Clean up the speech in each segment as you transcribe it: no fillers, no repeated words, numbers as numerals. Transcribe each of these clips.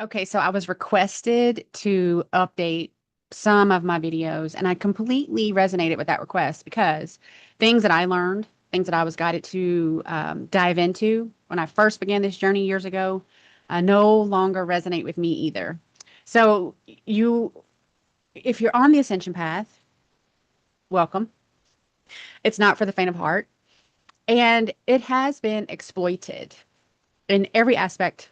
Okay, so I was requested to update some of my videos, and I completely resonated with that request because things that I learned, things that I was guided to dive into when I first began this journey years ago, no longer resonate with me either. So you, if you're on the ascension path, welcome. It's not for the faint of heart, and it has been exploited in every aspect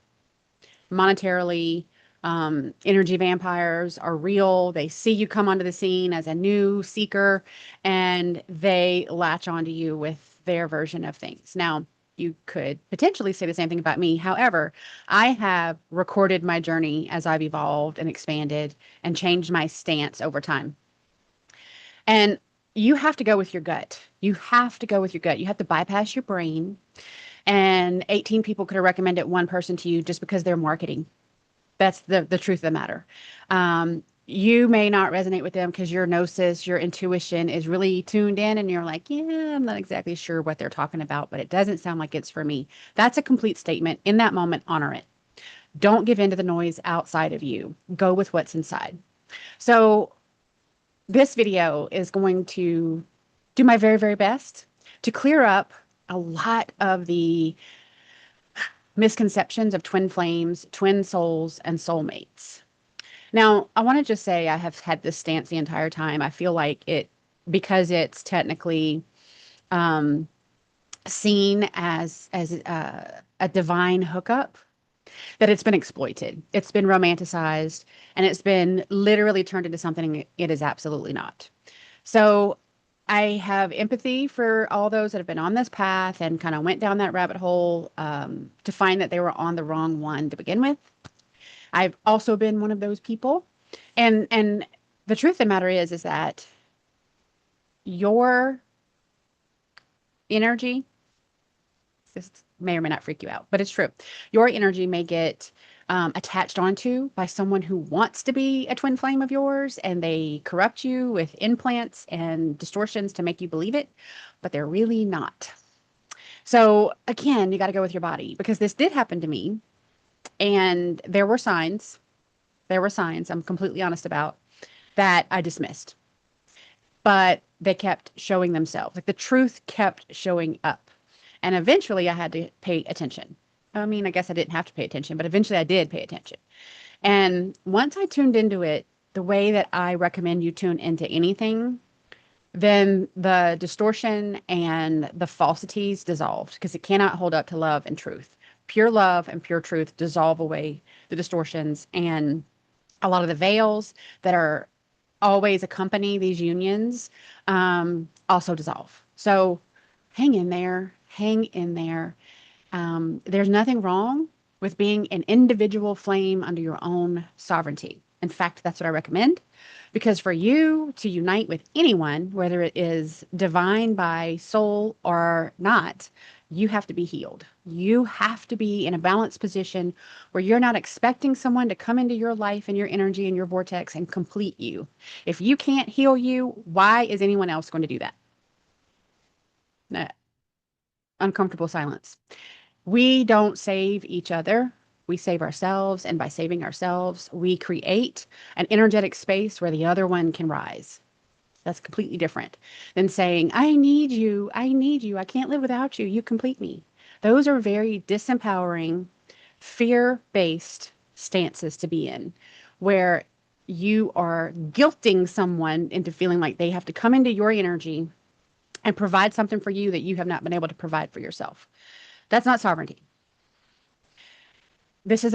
monetarily. Energy vampires are real. They see you come onto the scene as a new seeker and they latch onto you with their version of things. Now, you could potentially say the same thing about me. However, I have recorded my journey as I've evolved and expanded and changed my stance over time. And you have to go with your gut. You have to go with your gut. You have to bypass your brain. And 18 people could have recommended one person to you just because they're marketing. That's the truth of the matter. You may not resonate with them because your gnosis, your intuition is really tuned in and you're like, yeah, I'm not exactly sure what they're talking about, but it doesn't sound like it's for me. That's a complete statement. In that moment, honor it. Don't give in to the noise outside of you. Go with what's inside. So this video is going to do my very, very best to clear up a lot of the misconceptions of twin flames, twin souls, and soulmates. Now, I want to just say I have had this stance the entire time. I feel like because it's technically um, seen as a divine hookup, that it's been exploited. It's been romanticized, and it's been literally turned into something it is absolutely not. So I have empathy for all those that have been on this path and kind of went down that rabbit hole to find that they were on the wrong one to begin with. I've also been one of those people. And the truth of the matter is that your energy, this may or may not freak you out, but it's true. Your energy may get attached onto by someone who wants to be a twin flame of yours, and they corrupt you with implants and distortions to make you believe it, but they're really not. So again, you got to go with your body because this did happen to me, and there were signs. There were signs I'm completely honest about that I dismissed, but they kept showing themselves. Like the truth kept showing up. And eventually I had to pay attention. I mean, I guess I didn't have to pay attention, but eventually I did pay attention. And once I tuned into it, the way that I recommend you tune into anything, then the distortion and the falsities dissolved because it cannot hold up to love and truth. Pure love and pure truth dissolve away the distortions and a lot of the veils that are always accompany these unions also dissolve. So hang in there, hang in there. There's nothing wrong with being an individual flame under your own sovereignty. In fact, that's what I recommend because for you to unite with anyone, whether it is divine by soul or not, you have to be healed. You have to be in a balanced position where you're not expecting someone to come into your life and your energy and your vortex and complete you. If you can't heal you, why is anyone else going to do that? Uh, Uncomfortable silence. We don't save each other. We save ourselves. And by saving ourselves, we create an energetic space where the other one can rise. That's completely different than saying, I need you. I need you. I can't live without you. You complete me. Those are very disempowering, fear based stances to be in, where you are guilting someone into feeling like they have to come into your energy and provide something for you that you have not been able to provide for yourself. That's not sovereignty. This is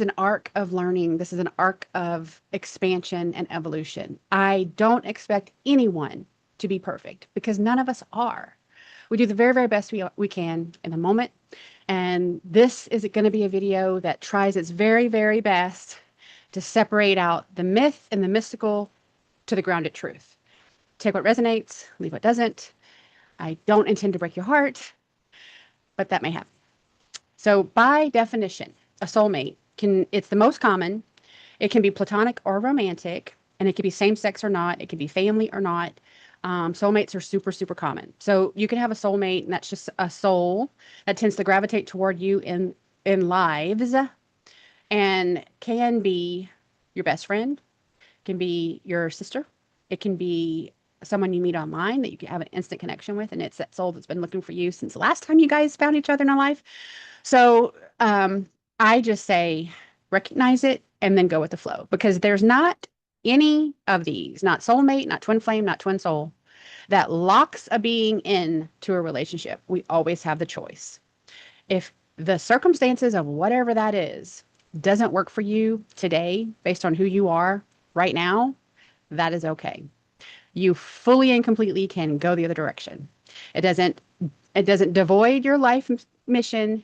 an arc of learning. This is an arc of expansion and evolution. I don't expect anyone to be perfect because none of us are. We do the very, very best we can in the moment. And this is going to be a video that tries its very, very best to separate out the myth and the mystical to the grounded truth. Take what resonates, leave what doesn't. I don't intend to break your heart, but that may happen. So by definition, a soulmate it's the most common. It can be platonic or romantic, and it can be same sex or not. It can be family or not. Soulmates are super, super common. So you can have a soulmate, and that's just a soul that tends to gravitate toward you in lives. and can be your best friend, can be your sister. It can be someone you meet online that you can have an instant connection with, and it's that soul that's been looking for you since the last time you guys found each other in a life. So I just say recognize it and then go with the flow because there's not any of these, not soulmate, not twin flame, not twin soul, that locks a being in to a relationship. We always have the choice. If the circumstances of whatever that is doesn't work for you today based on who you are right now, that is okay. You fully and completely can go the other direction. It doesn't it doesn't devoid your life mission.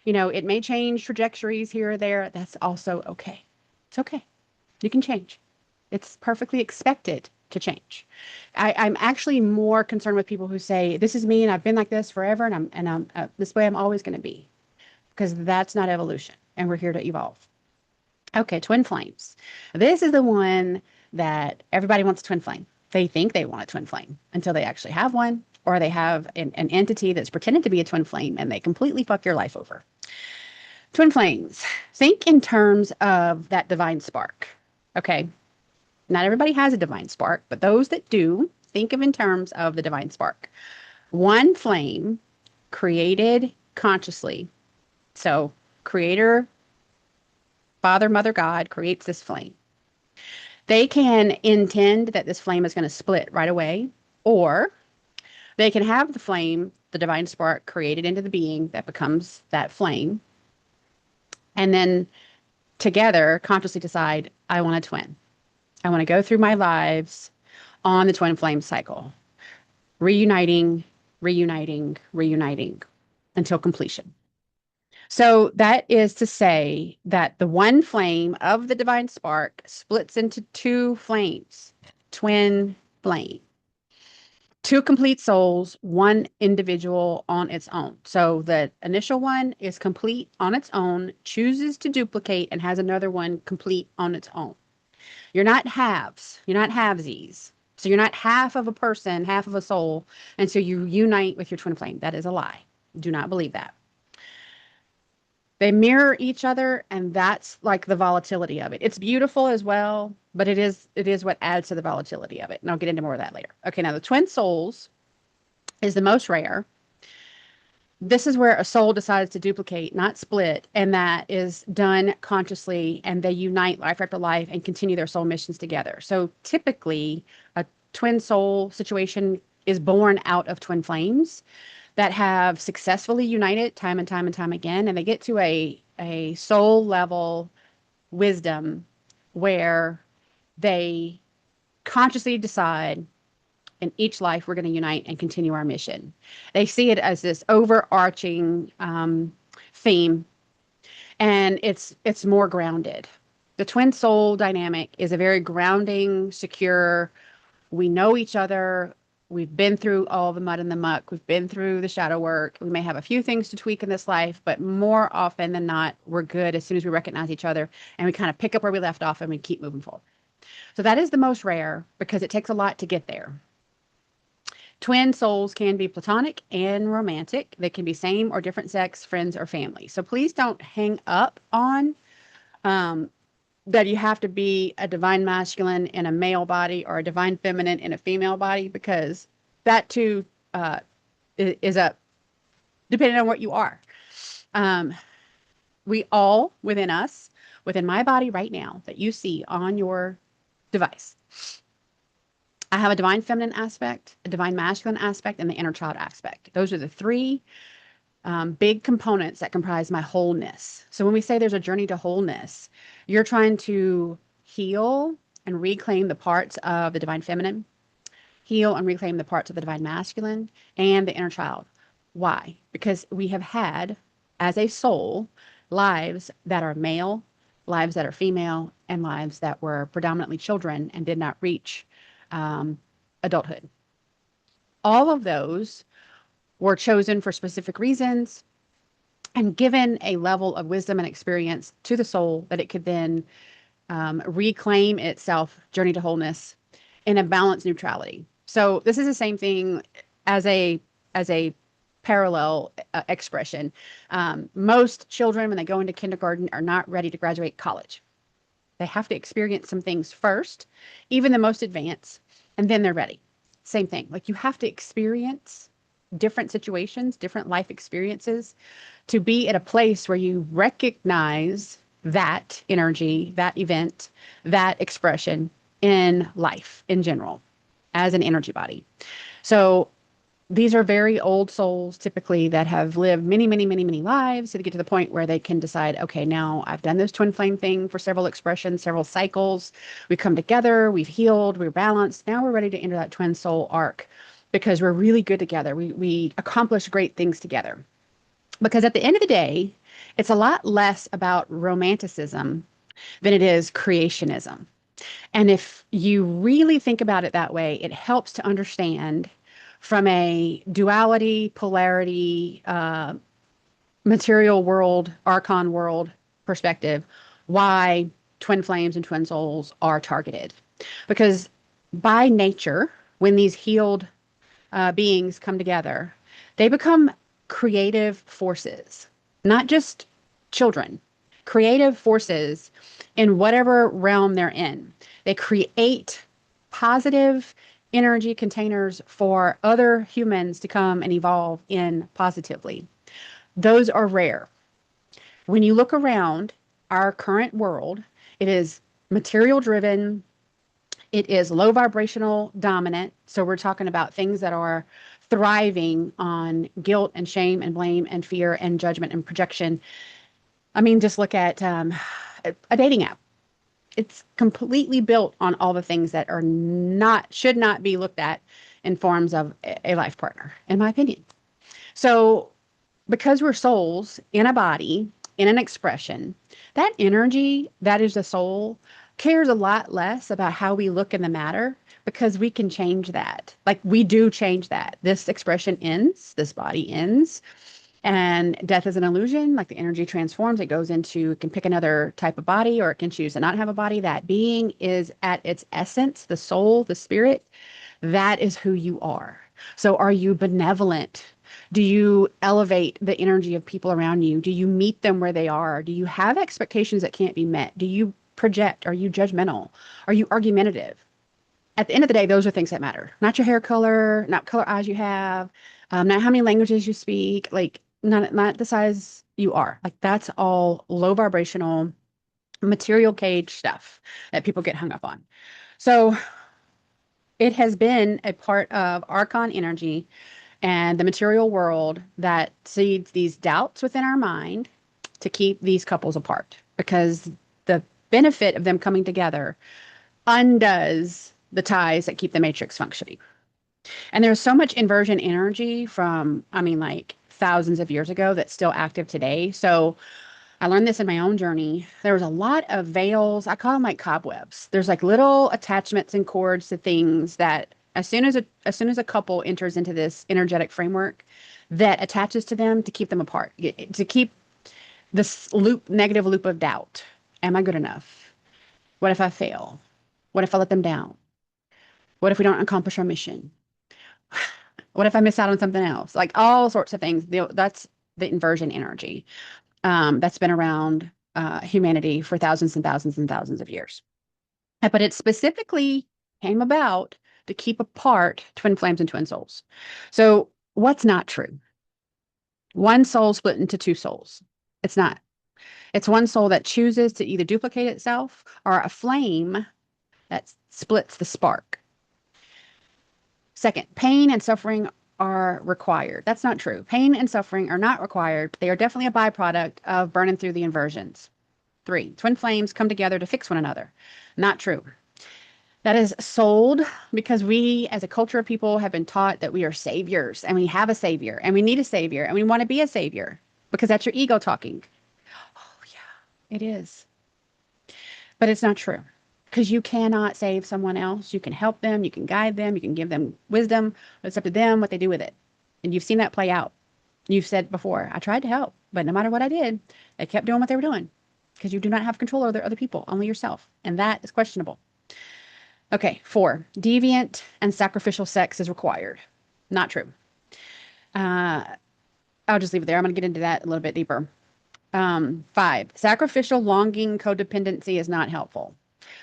You know, it may change trajectories here or there. That's also okay. It's okay. You can change. It's perfectly expected to change. I'm actually more concerned with people who say, "This is me, and I've been like this forever, and I'm this way. I'm always going to be," because that's not evolution, and we're here to evolve. Okay, twin flames. This is the one that everybody wants a twin flame. They think they want a twin flame until they actually have one, or they have an entity that's pretending to be a twin flame and they completely fuck your life over. Twin flames. Think in terms of that divine spark. Okay, not everybody has a divine spark, but those that do, think of in terms of the divine spark. One flame created consciously. So, creator, Father, Mother, God creates this flame. They can intend that this flame is going to split right away, or they can have the flame, the divine spark, created into the being that becomes that flame, and then together consciously decide, I want a twin. I want to go through my lives on the twin flame cycle, reuniting, reuniting, reuniting until completion. So that is to say that the one flame of the divine spark splits into two flames, twin flame, two complete souls, one individual on its own. So the initial one is complete on its own, chooses to duplicate, and has another one complete on its own. You're not halves. You're not halvesies. So you're not half of a person, half of a soul, and so you unite with your twin flame. That is a lie. Do not believe that. They mirror each other, and that's like the volatility of it. It's beautiful as well, but it is what adds to the volatility of it. And I'll get into more of that later. Okay, now the twin souls is the most rare. This is where a soul decides to duplicate, not split, and that is done consciously, and they unite life after life and continue their soul missions together. So typically, a twin soul situation is born out of twin flames that have successfully united time and time and time again, and they get to a soul level wisdom where they consciously decide in each life we're going to unite and continue our mission. They see it as this overarching theme, and it's more grounded. The twin soul dynamic is a very grounding, secure. We know each other. We've been through all the mud and the muck. We've been through the shadow work. We may have a few things to tweak in this life, but more often than not, we're good as soon as we recognize each other and we kind of pick up where we left off and we keep moving forward. So that is the most rare because it takes a lot to get there. Twin souls can be platonic and romantic. They can be same or different sex, friends, or family. So please don't hang up on um, that you have to be a divine masculine in a male body or a divine feminine in a female body because that too uh, is a depending on what you are. Um, we all within us, within my body right now that you see on your device, I have a divine feminine aspect, a divine masculine aspect, and the inner child aspect. Those are the three big components that comprise my wholeness. So when we say there's a journey to wholeness, you're trying to heal and reclaim the parts of the divine feminine, heal and reclaim the parts of the divine masculine, and the inner child. Why? Because we have had, as a soul, lives that are male, lives that are female, and lives that were predominantly children and did not reach um, adulthood. All of those were chosen for specific reasons and given a level of wisdom and experience to the soul that it could then reclaim itself, journey to wholeness, in a balanced neutrality. So this is the same thing as a parallel expression. Most children, when they go into kindergarten, are not ready to graduate college. They have to experience some things first, even the most advanced, and then they're ready. Same thing. Like you have to experience different situations, different life experiences to be at a place where you recognize that energy, that event, that expression in life in general as an energy body. So these are very old souls typically that have lived many, many, many, many lives to get to the point where they can decide, okay, now I've done this twin flame thing for several expressions, several cycles. We've come together, we've healed, we're balanced. Now we're ready to enter that twin soul arc because we're really good together. We accomplish great things together. Because at the end of the day, it's a lot less about romanticism than it is creationism. And if you really think about it that way, it helps to understand from a duality, polarity, material world, archon world perspective, why twin flames and twin souls are targeted. Because by nature, when these healed beings come together, they become creative forces, not just children, creative forces in whatever realm they're in. They create positive energy containers for other humans to come and evolve in positively. Those are rare. When you look around our current world, it is material driven, it is low vibrational dominant. So we're talking about things that are thriving on guilt and shame and blame and fear and judgment and projection. I mean, just look at a dating app. It's completely built on all the things that are not, should not be looked at in forms of a life partner, in my opinion. So because we're souls in a body, in an expression, that energy that is the soul cares a lot less about how we look in the matter because we can change that. Like we do change that. This expression ends, this body ends, and death is an illusion. Like the energy transforms, it goes into, it can pick another type of body or it can choose to not have a body. That being is at its essence, the soul, the spirit. That is who you are. So are you benevolent? Do you elevate the energy of people around you? Do you meet them where they are? Do you have expectations that can't be met? Do you project? Are you judgmental? Are you argumentative? At the end of the day, those are things that matter. Not your hair color, not color eyes you have, not how many languages you speak, like not the size you are. Like that's all low vibrational material cage stuff that people get hung up on. So it has been a part of Archon energy and the material world that seeds these doubts within our mind to keep these couples apart because the benefit of them coming together undoes the ties that keep the matrix functioning. And there's so much inversion energy from, I mean, like thousands of years ago that's still active today. So I learned this in my own journey. There was a lot of veils. I call them like cobwebs. There's like little attachments and cords to things that as soon as a couple enters into this energetic framework that attaches to them to keep them apart, to keep this negative loop of doubt. Am I good enough? What if I fail? What if I let them down? What if we don't accomplish our mission? What if I miss out on something else? Like all sorts of things. That's the inversion energy that's been around humanity for thousands and thousands and thousands of years. But it specifically came about to keep apart twin flames and twin souls. So what's not true? One soul split into two souls. It's not. It's one soul that chooses to either duplicate itself or a flame that splits the spark. Second, pain and suffering are required. That's not true. Pain and suffering are not required, but they are definitely a byproduct of burning through the inversions. 3, twin flames come together to fix one another. Not true. That is sold because we, as a culture of people, have been taught that we are saviors and we have a savior and we need a savior and we want to be a savior because that's your ego talking. Oh, yeah, it is. But it's not true because you cannot save someone else. You can help them, you can guide them, you can give them wisdom, but it's up to them what they do with it. And you've seen that play out. You've said before, I tried to help, but no matter what I did, they kept doing what they were doing because you do not have control over other people, only yourself. And that is questionable. Okay, 4, deviant and sacrificial sex is required. Not true. I'll just leave it there. I'm going to get into that a little bit deeper. 5, sacrificial longing codependency is not helpful.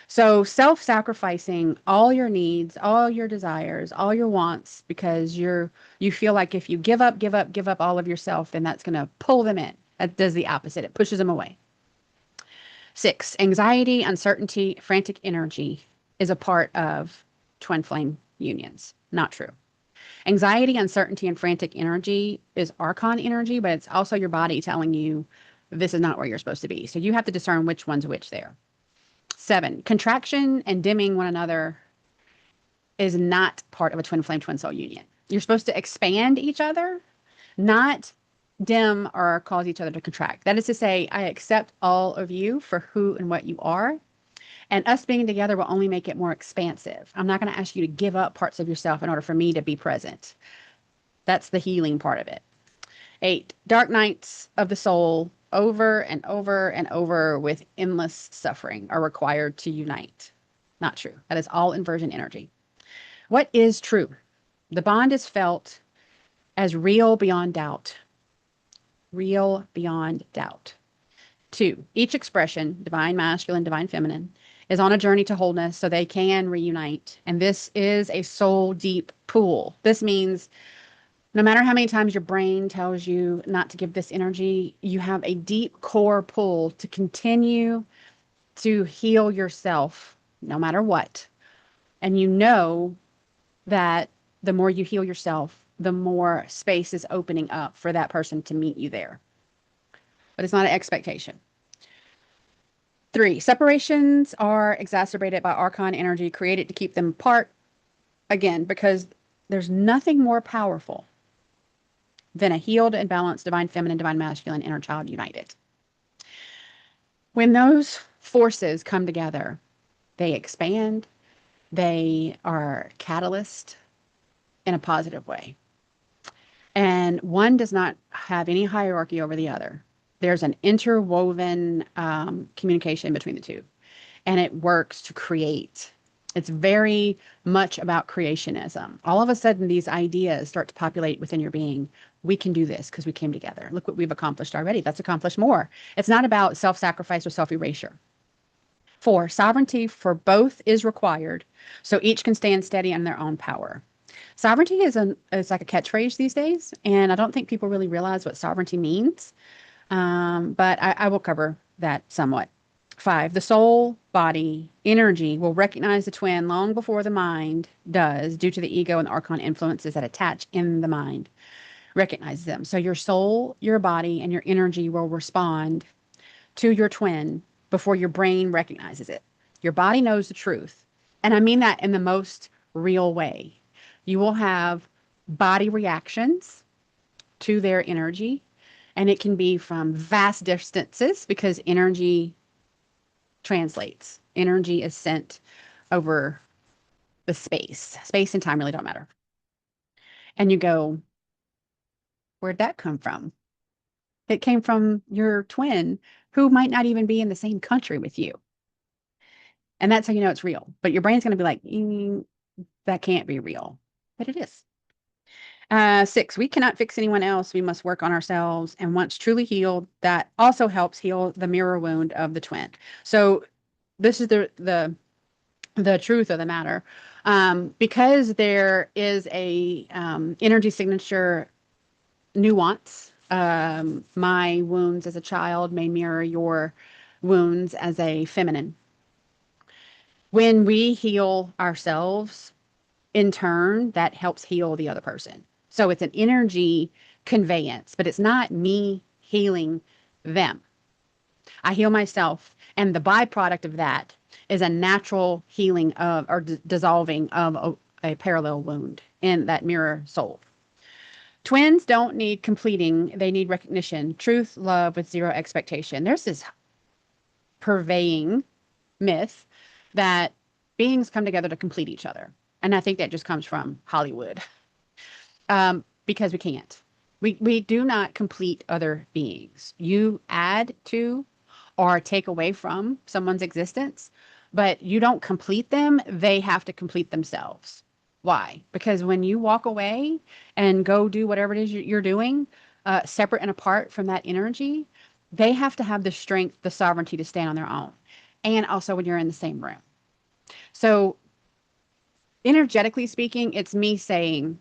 So self-sacrificing all your needs, all your desires, all your wants, because you feel like if you give up all of yourself, then that's going to pull them in. That does the opposite. It pushes them away. 6, anxiety, uncertainty, frantic energy is a part of twin flame unions. Not true. Anxiety, uncertainty, and frantic energy is archon energy, but it's also your body telling you this is not where you're supposed to be. So you have to discern which one's which there. 7, contraction and dimming one another is not part of a twin flame, twin soul union. You're supposed to expand each other, not dim or cause each other to contract. That is to say, I accept all of you for who and what you are. And us being together will only make it more expansive. I'm not going to ask you to give up parts of yourself in order for me to be present. That's the healing part of it. 8, dark nights of the soul over and over and over with endless suffering are required to unite. Not true. That is all inversion energy. What is true? The bond is felt as real beyond doubt. Real beyond doubt. 2, each expression, divine masculine, divine feminine, is on a journey to wholeness so they can reunite. And this is a soul deep pool. This means no matter how many times your brain tells you not to give this energy, you have a deep core pull to continue to heal yourself no matter what. And you know that the more you heal yourself, the more space is opening up for that person to meet you there. But it's not an expectation. 3, separations are exacerbated by archon energy created to keep them apart. Again, because there's nothing more powerful than a healed and balanced divine feminine, divine masculine inner child united. When those forces come together, they expand, they are catalyst in a positive way. And one does not have any hierarchy over the other. There's an interwoven communication between the two, and it works to create. It's very much about creationism. All of a sudden, these ideas start to populate within your being. We can do this because we came together. Look what we've accomplished already. Let's accomplish more. It's not about self-sacrifice or self-erasure. 4, sovereignty for both is required, so each can stand steady in their own power. Sovereignty is like a catchphrase these days, and I don't think people really realize what sovereignty means. But I will cover that somewhat. 5, the soul, body, energy will recognize the twin long before the mind does, due to the ego and the archon influences that attach in the mind. Recognize them. So your soul, your body, and your energy will respond to your twin before your brain recognizes it. Your body knows the truth. And I mean that in the most real way. You will have body reactions to their energy, and it can be from vast distances because energy translates. Energy is sent over the space. Space and time really don't matter. And you go, where'd that come from? It came from your twin who might not even be in the same country with you. And that's how you know it's real. But your brain's going to be like, that can't be real. But it is. 6, we cannot fix anyone else. We must work on ourselves. And once truly healed, that also helps heal the mirror wound of the twin. So this is the truth of the matter. Because there is a energy signature nuance. My wounds as a child may mirror your wounds as a feminine. When we heal ourselves, in turn, that helps heal the other person. So it's an energy conveyance, but it's not me healing them. I heal myself, and the byproduct of that is a natural healing of or dissolving of a parallel wound in that mirror soul. Twins don't need completing, they need recognition, truth, love with zero expectation. There's this purveying myth that beings come together to complete each other. And I think that just comes from Hollywood. Because we can't. We do not complete other beings. You add to or take away from someone's existence, but you don't complete them. They have to complete themselves. Why? Because when you walk away and go do whatever it is you're doing, separate and apart from that energy, they have to have the strength, the sovereignty to stand on their own. And also when you're in the same room. So, energetically speaking, it's me saying,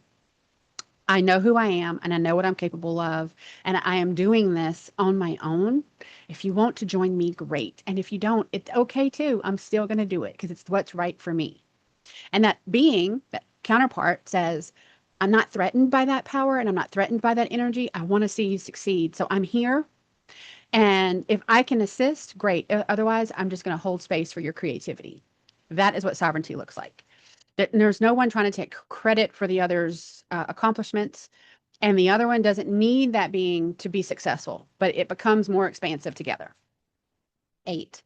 I know who I am and I know what I'm capable of, and I am doing this on my own. If you want to join me, great. And if you don't, it's okay too. I'm still going to do it because it's what's right for me. And that being, that counterpart says, I'm not threatened by that power and I'm not threatened by that energy. I want to see you succeed. So I'm here. And if I can assist, great. Otherwise, I'm just going to hold space for your creativity. That is what sovereignty looks like. There's no one trying to take credit for the other's accomplishments. And the other one doesn't need that being to be successful, but it becomes more expansive together. 8.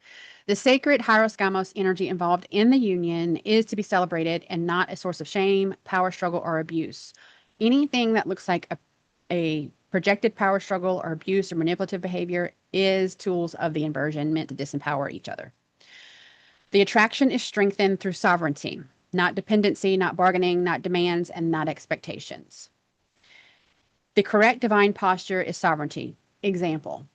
The sacred hieroskamos energy involved in the union is to be celebrated and not a source of shame, power struggle, or abuse. Anything that looks like a projected power struggle or abuse or manipulative behavior is tools of the inversion meant to disempower each other. The attraction is strengthened through sovereignty, not dependency, not bargaining, not demands, and not expectations. The correct divine posture is sovereignty. Example,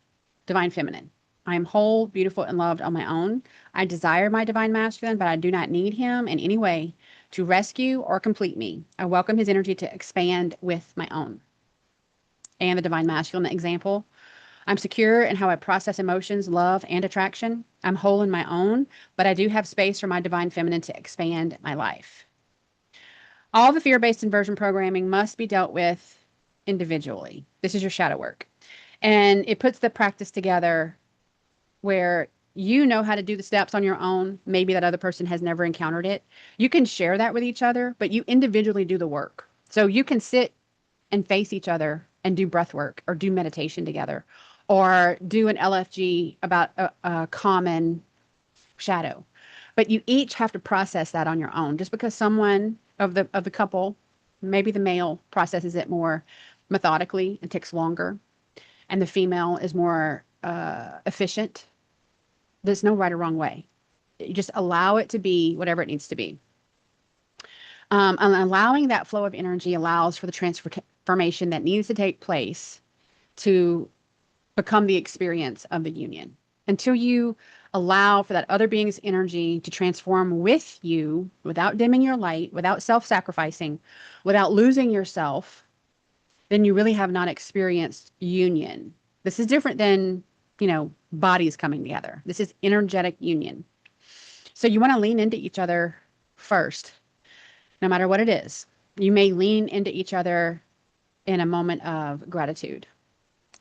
divine feminine. I am whole, beautiful, and loved on my own. I desire my divine masculine, but I do not need him in any way to rescue or complete me. I welcome his energy to expand with my own. And the divine masculine example, I'm secure in how I process emotions, love, and attraction. I'm whole in my own, but I do have space for my divine feminine to expand my life. All the fear-based inversion programming must be dealt with individually. This is your shadow work. And it puts the practice together where you know how to do the steps on your own. Maybe that other person has never encountered it. You can share that with each other, but you individually do the work. So you can sit and face each other and do breath work or do meditation together or do an LFG about a common shadow. But you each have to process that on your own. Just because someone of the couple, maybe the male processes it more methodically and takes longer, and the female is more efficient, there's no right or wrong way. You just allow it to be whatever it needs to be. And allowing that flow of energy allows for the transformation that needs to take place to become the experience of the union. Until you allow for that other being's energy to transform with you without dimming your light, without self-sacrificing, without losing yourself, then you really have not experienced union. This is different than, bodies coming together. This is energetic union. So you want to lean into each other first, no matter what it is. You may lean into each other in a moment of gratitude.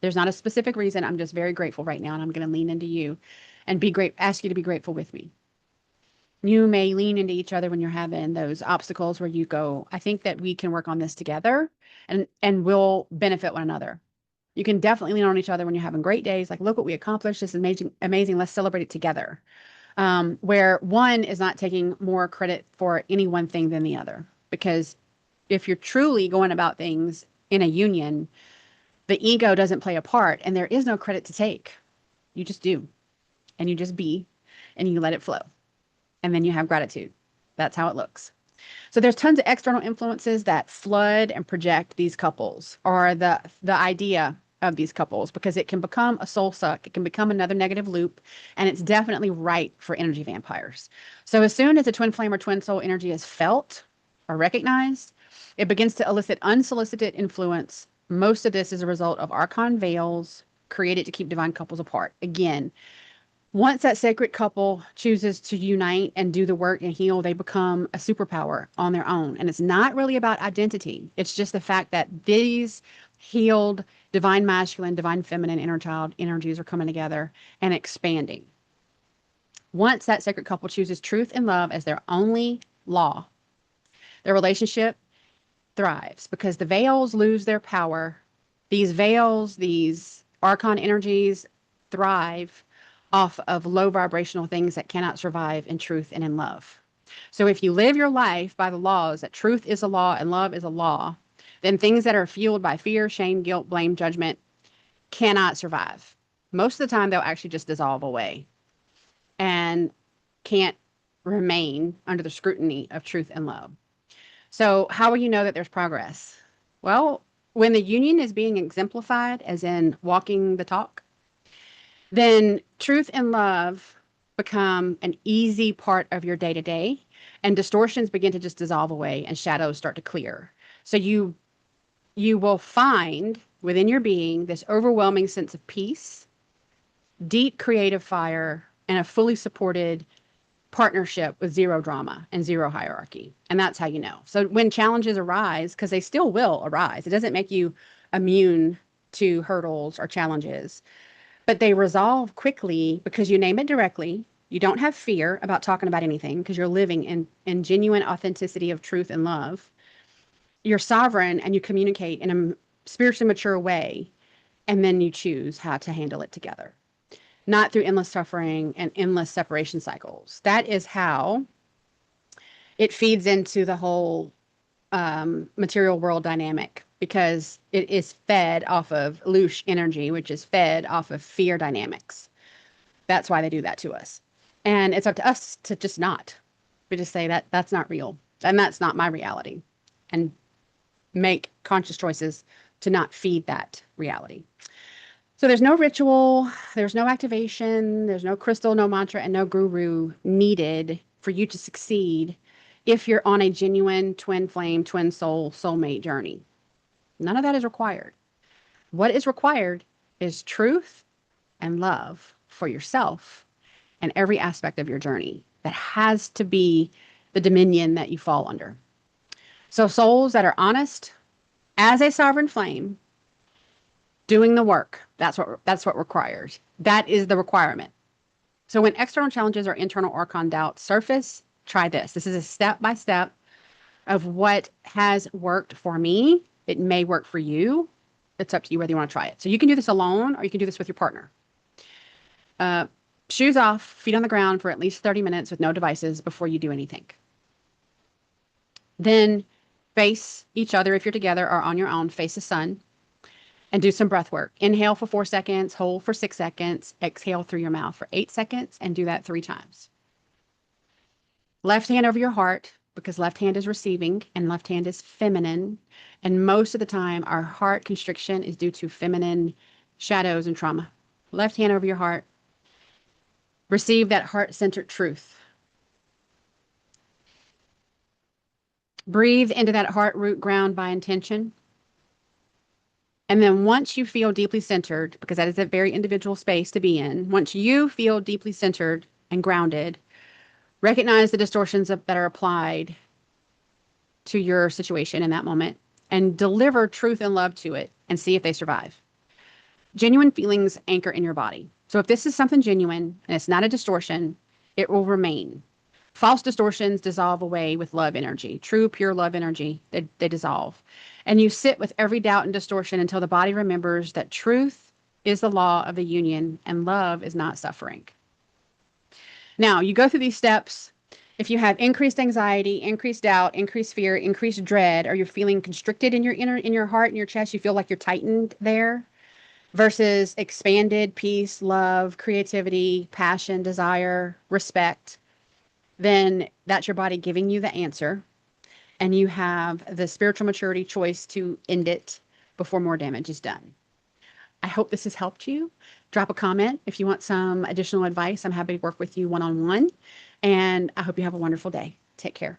There's not a specific reason. I'm just very grateful right now, and I'm going to lean into you and ask you to be grateful with me. You may lean into each other when you're having those obstacles where you go, I think that we can work on this together and we'll benefit one another. You can definitely lean on each other when you're having great days. Like, look what we accomplished. This is amazing, amazing. Let's celebrate it together. Where one is not taking more credit for any one thing than the other. Because if you're truly going about things in a union, the ego doesn't play a part and there is no credit to take. You just do. And you just be and you let it flow. And then you have gratitude. That's how it looks. So there's tons of external influences that flood and project these couples or the idea of these couples, because it can become a soul suck. It can become another negative loop, and it's definitely right for energy vampires. So as soon as a twin flame or twin soul energy is felt or recognized, it begins to elicit unsolicited influence. Most of this is a result of archon veils created to keep divine couples apart. Again, once that sacred couple chooses to unite and do the work and heal, they become a superpower on their own. And it's not really about identity. It's just the fact that these healed divine masculine, divine feminine, inner child energies are coming together and expanding. Once that sacred couple chooses truth and love as their only law, their relationship thrives because the veils lose their power. These veils, these archon energies thrive off of low vibrational things that cannot survive in truth and in love. So if you live your life by the laws that truth is a law and love is a law, then things that are fueled by fear, shame, guilt, blame, judgment cannot survive. Most of the time, they'll actually just dissolve away and can't remain under the scrutiny of truth and love. So how will you know that there's progress? Well, when the union is being exemplified, as in walking the talk, then truth and love become an easy part of your day to day, and distortions begin to just dissolve away and shadows start to clear. So you will find within your being this overwhelming sense of peace, deep creative fire, and a fully supported partnership with zero drama and zero hierarchy. And that's how you know. So when challenges arise, because they still will arise, it doesn't make you immune to hurdles or challenges, but they resolve quickly because you name it directly. You don't have fear about talking about anything because you're living in genuine authenticity of truth and love. You're sovereign and you communicate in a spiritually mature way, and then you choose how to handle it together, not through endless suffering and endless separation cycles. That is how it feeds into the whole material world dynamic, because it is fed off of loosh energy, which is fed off of fear dynamics. That's why they do that to us. And it's up to us to just not. We just say that that's not real and that's not my reality, and make conscious choices to not feed that reality. So there's no ritual, there's no activation, there's no crystal, no mantra, and no guru needed for you to succeed if you're on a genuine twin flame, twin soul, soulmate journey. None of that is required. What is required is truth and love for yourself and every aspect of your journey. That has to be the dominion that you fall under. So souls that are honest as a sovereign flame, doing the work, that's what requires. That is the requirement. So when external challenges or internal Archon doubts surface, try this. This is a step by step of what has worked for me. It may work for you. It's up to you whether you want to try it. So you can do this alone or you can do this with your partner. Shoes off, feet on the ground for at least 30 minutes with no devices before you do anything. Then face each other if you're together, or on your own, face the sun, and do some breath work. Inhale for 4 seconds, hold for 6 seconds, exhale through your mouth for 8 seconds, and do that 3 times. Left hand over your heart, because left hand is receiving and left hand is feminine. And most of the time, our heart constriction is due to feminine shadows and trauma. Left hand over your heart. Receive that heart-centered truth. Breathe into that heart root ground by intention. And then once you feel deeply centered, because that is a very individual space to be in, once you feel deeply centered and grounded, recognize the distortions that are applied to your situation in that moment and deliver truth and love to it and see if they survive. Genuine feelings anchor in your body. So if this is something genuine and it's not a distortion, it will remain. False distortions dissolve away with love energy. True, pure love energy, they dissolve. And you sit with every doubt and distortion until the body remembers that truth is the law of the union and love is not suffering. Now, you go through these steps. If you have increased anxiety, increased doubt, increased fear, increased dread, or you're feeling constricted in your heart and your chest, you feel like you're tightened there, versus expanded peace, love, creativity, passion, desire, respect, then that's your body giving you the answer. And you have the spiritual maturity choice to end it before more damage is done. I hope this has helped you. Drop a comment if you want some additional advice. I'm happy to work with you one-on-one. And I hope you have a wonderful day. Take care.